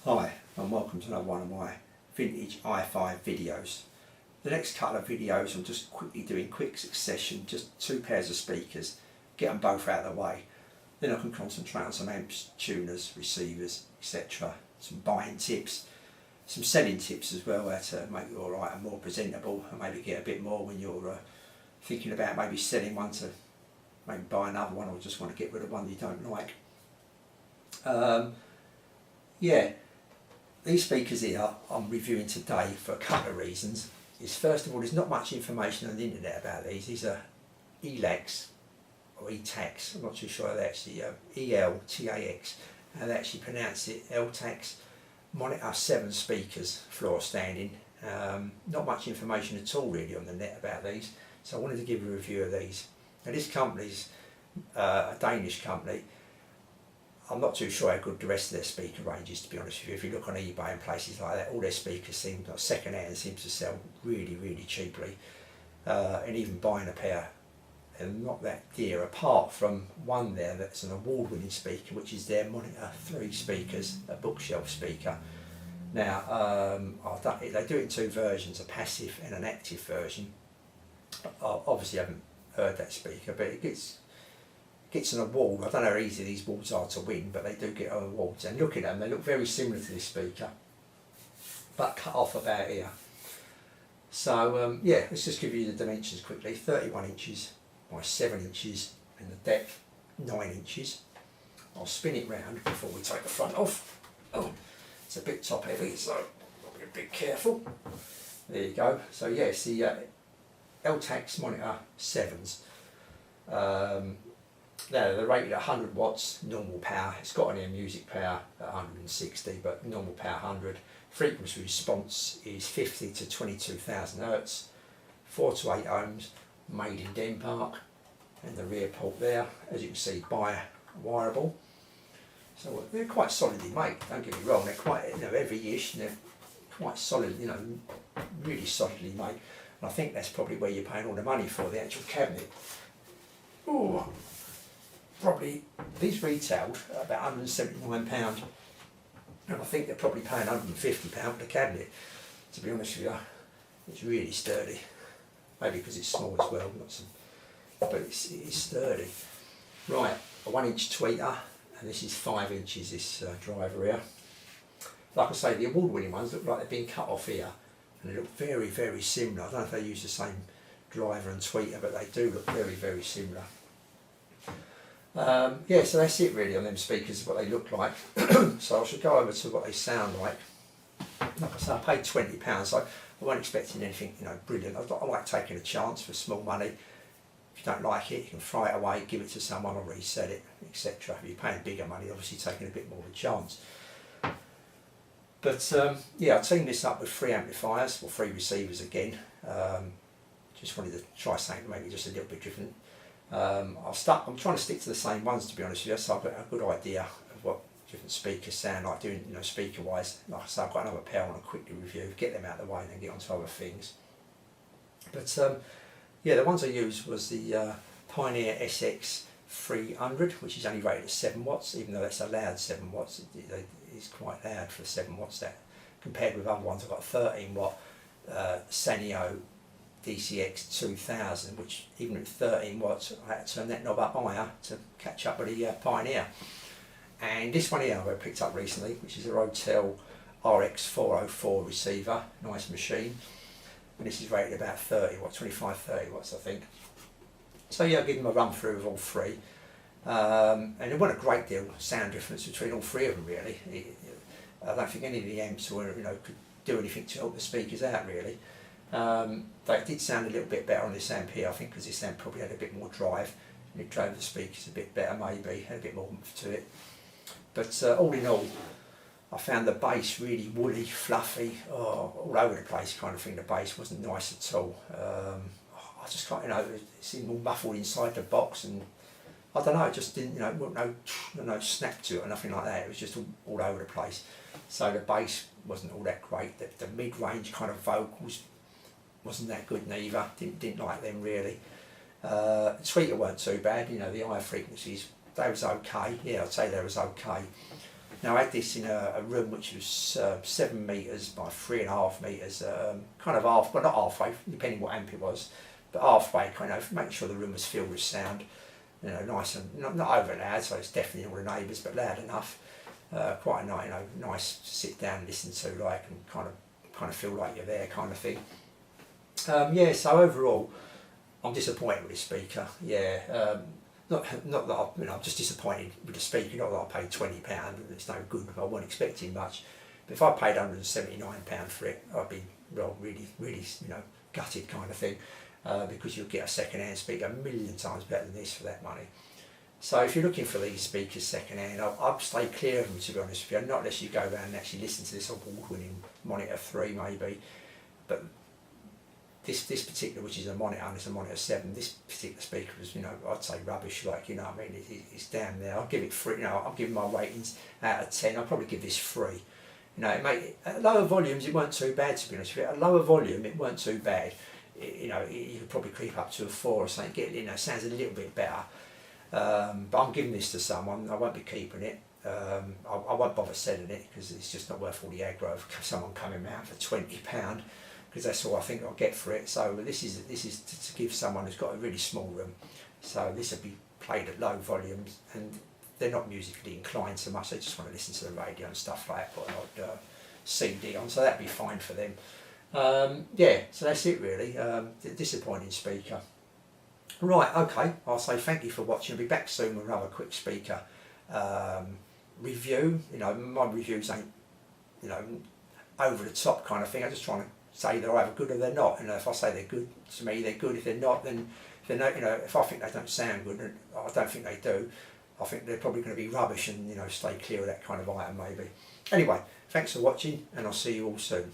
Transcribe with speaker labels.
Speaker 1: Hi and welcome to another one of my vintage hi-fi videos. The next couple of videos I'm just quickly doing quick succession, just two pairs of speakers, get them both out of the way. Then I can concentrate on some amps, tuners, receivers, etc. Some buying tips, some selling tips as well, how to make your item more presentable and maybe get a bit more when you're thinking about maybe selling one to maybe buy another one, or just want to get rid of one you don't like. Yeah. These speakers here I'm reviewing today for a couple of reasons. First of all, there's not much information on the internet about these. These are Eltax or Eltax, I'm not too sure how they actually, E-L-T-A-X, how they actually pronounce it, Eltax Monitor 7 speakers, floor standing. Not much information at all really on the net about these, so I wanted to give a review of these. Now this company's a Danish company. I'm not too sure how good the rest of their speaker range is, to be honest with you. If you look on eBay and places like that, all their speakers seem, like second hand, seems to sell really cheaply. And even buying a pair, they're not that dear, apart from one there that's an award-winning speaker, which is their Monitor 3 speakers, a bookshelf speaker. Now, they do it in two versions, a passive and an active version. I obviously haven't heard that speaker, but it gets an award. I don't know how easy these awards are to win, but they do get awards. And look at them, they look very similar to this speaker, but cut off about here. So yeah, let's just give you the dimensions quickly. 31 inches by 7 inches, and the depth 9 inches. I'll spin it round before we take the front off. Oh, it's a bit top heavy, so I'll be a bit careful. There you go. So yeah, it's the Eltax Monitor 7s. Now they're rated at 100 watts normal power. It's got an air music power at 160, but normal power 100. Frequency response is 50 to 22,000 hertz, 4 to 8 ohms, made in Denmark, and the rear port there, as you can see, wireable. So they're quite solidly made. Don't get me wrong, they're quite heavy-ish, and they're quite solid, really solidly made. And I think that's probably where you're paying all the money for the actual cabinet. Ooh. Probably these retailed at about £179, and I think they're probably paying £150 for the cabinet. To be honest with you, it's really sturdy. Maybe because it's small as well, but it's sturdy. Right, a 1 inch tweeter, and this is 5 inches. This driver here. Like I say, the award-winning ones look like they've been cut off here, and they look very similar. I don't know if they use the same driver and tweeter, but they do look very similar. Yeah, so that's it really on them speakers, what they look like. So I should go over to what they sound like. Like I say, I paid £20, so I wasn't expecting anything, brilliant. I like taking a chance for small money. If you don't like it, you can fry it away, give it to someone or resell it, etc. If you're paying bigger money, obviously taking a bit more of a chance. But yeah, I teamed this up with 3 amplifiers, or 3 receivers again. Just wanted to try something maybe just a little bit different. I'm trying to stick to the same ones, to be honest with you, so I've got a good idea of what different speakers sound like, doing speaker wise. Like I say, I've got another pair I want to quickly review, get them out of the way and then get on to other things. But yeah, the ones I used was the Pioneer SX 300, which is only rated at 7 watts, even though that's a loud 7 watts. It's quite loud for 7 watts, that compared with other ones. I've got 13 watt Sanyo DCX 2000, which even at 13 watts I had to turn that knob up higher to catch up with the Pioneer. And this one here I picked up recently, which is a Rotel RX 404 receiver, nice machine, and this is rated about 25-30 watts I think. So yeah, I'll give them a run through of all 3, and there wasn't a great deal of sound difference between all 3 of them really. I don't think any of the amps were, could do anything to help the speakers out really. They did sound a little bit better on this amp here, I think, because this amp probably had a bit more drive and it drove the speakers a bit better, maybe had a bit more oomph to it. But all in all, I found the bass really woolly, fluffy, all over the place kind of thing. The bass wasn't nice at all. I just can't, it seemed all muffled inside the box, and I don't know, it just didn't, no snap to it or nothing like that. It was just all over the place. So the bass wasn't all that great. The mid-range kind of vocals wasn't that good neither. Didn't like them really. The tweeter weren't too bad. The higher frequencies, they was okay. Yeah, I'd say they was okay. Now I had this in a room which was 7 metres by 3.5 metres, kind of half, but not halfway, depending what amp it was, but halfway, kind of making sure the room was filled with sound, you know, nice and not over loud, so it's definitely all the neighbours, but loud enough. Quite a nice, you know, nice to sit down and listen to, like, and kind of feel like you're there, kind of thing. Yeah, so overall, I'm disappointed with this speaker. Yeah, not that I'm just disappointed with the speaker. Not that I paid £20 and it's no good. I wasn't expecting much. But if I paid £179 for it, I'd be really, you know, gutted, kind of thing, because you'll get a second-hand speaker a million times better than this for that money. So if you're looking for these speakers second-hand, I'd stay clear of them, to be honest with you. Not unless you go around and actually listen to this award-winning Monitor 3 maybe. But this particular, which is a Monitor, and it's a Monitor 7, this particular speaker was, you know, I'd say rubbish, like, you know what I mean, it's down there. I'll give it 3, you know, I'll give my ratings out of 10, I'll probably give this 3. You know, at lower volumes it weren't too bad, to be honest with you. At lower volume it weren't too bad. You know, you could probably creep up to a 4 or something, get, you know, sounds a little bit better. But I'm giving this to someone. I won't be keeping it. I won't bother selling it because it's just not worth all the aggro of someone coming around for £20, because that's all I think I'll get for it. So this is to give someone who's got a really small room. So this will be played at low volumes, and they're not musically inclined so much. They just want to listen to the radio and stuff like that. Put an odd CD on, so that'd be fine for them. Yeah, so that's it really. Disappointing speaker. Right, okay, I'll say thank you for watching. I'll be back soon with another quick speaker review. You know, my reviews ain't, you know, over the top kind of thing. I'm just trying to say they're either good or they're not. You know, if I say they're good, to me they're good. If they're not, then if they're not, you know, if I think they don't sound good, and I don't think they do, I think they're probably going to be rubbish, and, you know, stay clear of that kind of item maybe. Anyway, thanks for watching, and I'll see you all soon.